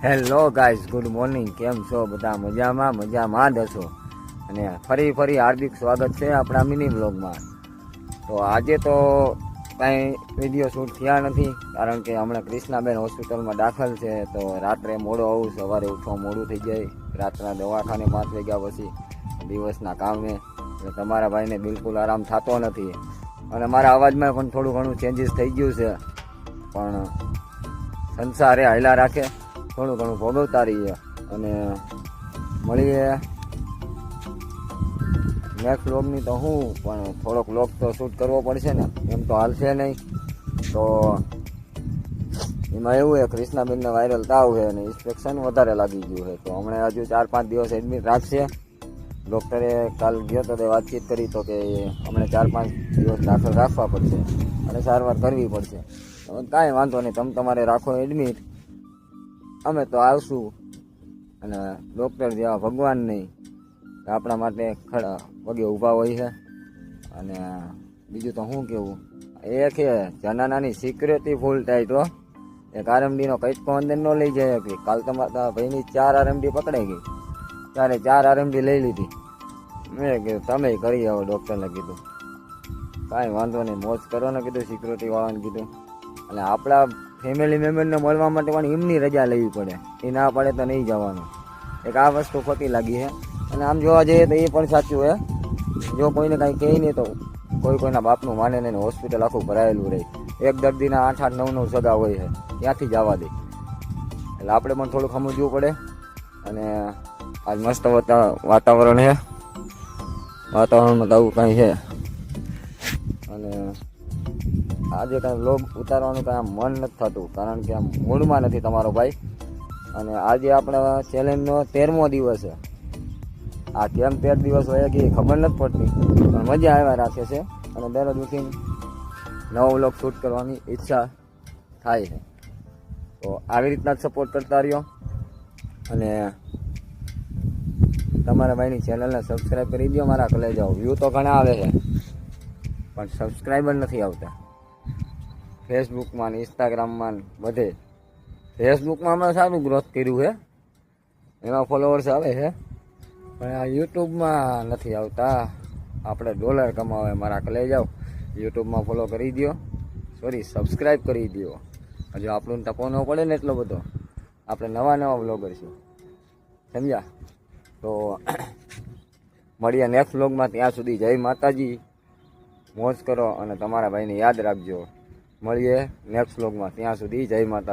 Hello guys, good morning. કેમ છો બધા? મજામાં જ હશો. અને ફરી હાર્દિક સ્વાગત છે આપણા મિની વ્લોગમાં. તો આજે તો કાંઈ વિડીયો શૂટ થયા નથી, કારણ કે હમણાં ક્રિષ્નાબેન હોસ્પિટલમાં દાખલ છે. તો રાત્રે મોડો આવું, સવારે ઉઠવા મોડું થઈ જાય, રાતના દવાખાને 5 વાગ્યા પછી, દિવસના કામે. એટલે તમારા ભાઈને બિલકુલ આરામ થતો નથી. અને મારા અવાજમાં પણ થોડું ઘણું ચેન્જીસ થઈ ગયું છે, પણ સંસારે હાલ્યા રાખે, થોડું ઘણું ભોગવતા રહીએ. અને મળીએ નેક્સ્ટ વ્લોગની. તો હું પણ થોડોક વ્લોગ તો શૂટ કરવો પડશે ને, એમ તો હાલશે નહીં. તો એમાં એવું છે, ક્રિષ્નાબેનને વાયરલ તાવ છે અને ઇન્સ્પેક્શન વધારે લાગી ગયું છે. તો હમણાં હજુ 4-5 દિવસ એડમિટ રાખશે. ડૉક્ટરે કાલ ગયો તો તે વાતચીત કરી, તો કે હમણાં 4-5 દિવસ દાખલ રાખવા પડશે અને સારવાર કરવી પડશે. કાંઈ વાંધો નહીં, તમે તમારે રાખો એડમિટ, અમે તો આવશું. અને ડૉક્ટર જેવા ભગવાન નહીં, આપણા માટે ખડા પગે ઊભા હોય છે. અને બીજું તો શું કહેવું, એ છે જનાનાની સિક્યુરિટી ફૂલ ટાઈટ હો. એક આરએમડીનો કંઈક પણ અંદર ન લઈ જાય. કે કાલ તમારા ભાઈની 4 આરએમડી પકડાઈ ગઈ, ત્યારે 4 આરએમડી લઈ લીધી. મેં કીધું તમે કરી આવો, ડૉક્ટરને કીધું. કાંઈ વાંધો નહીં, મોજ કરો ને કીધું, સિક્યુરિટીવાળાને કીધું. અને આપણા ફેમિલી મેમ્બરને મળવા માટે પણ એમની રજા લેવી પડે, એ ના પડે તો નહીં જવાનું. એક આ વસ્તુ ખોટી લાગી છે. અને આમ જોવા જઈએ તો એ પણ સાચું છે. જો કોઈને કાંઈ કહે નહીં તો કોઈના બાપનું માને નહીં, હોસ્પિટલ આખું ભરાયેલું રહે. એક દર્દીના 8-8-9-9 સગા હોય છે, ત્યાંથી જવા દે. એટલે આપણે પણ થોડુંક સમજવું પડે. અને આજ મસ્ત વાતાવરણ છે, વાતાવરણમાં તો આવું કાંઈ છે. અને આજે કાંઈ વ્લોગ ઉતારવાનું કાંઈ મન નથી થતું, કારણ કે આમ મૂડમાં નથી તમારો ભાઈ. અને આજે આપણા ચેલેન્જનો 13મો દિવસ છે. આ કેમ 13 દિવસ હોય કે ખબર નથી પડતી, પણ મજા આવ્યા રાખે છે. અને દરરોજ ઉઠીને નવો વ્લોગ શૂટ કરવાની ઈચ્છા થાય છે. તો આવી રીતના જ સપોર્ટ કરતા રહ્યો. અને તમારા ભાઈની ચેનલને સબસ્ક્રાઈબ કરી દો. મારા કલેજાઓ વ્યૂ તો ઘણા આવે છે, પણ સબસ્ક્રાઈબર નથી આવતા. ફેસબુકમાં ને ઇન્સ્ટાગ્રામમાં બધે. ફેસબુકમાં અમે સારું ગ્રોથ કર્યું છે, એમાં ફોલોવર્સ આવે છે, પણ આ યુટ્યુબમાં નથી આવતા. આપણે ડોલર કમાવે. મારા કલે જાઓ, યુટ્યુબમાં ફોલો કરી દો, સોરી સબસ્ક્રાઈબ કરી દો. હજુ આપણને ટપો ન પડે ને એટલો બધો. આપણે નવા વ્લોગર છીએ, સમજ્યા? તો મળીએ નેક્સ્ટ વ્લોગમાં. ત્યાં સુધી જય માતાજી, મોજ કરો અને તમારા ભાઈને યાદ રાખજો. મળીએ નેક્સ્ટ વ્લોગમાં. ત્યાં સુધી જય માતા.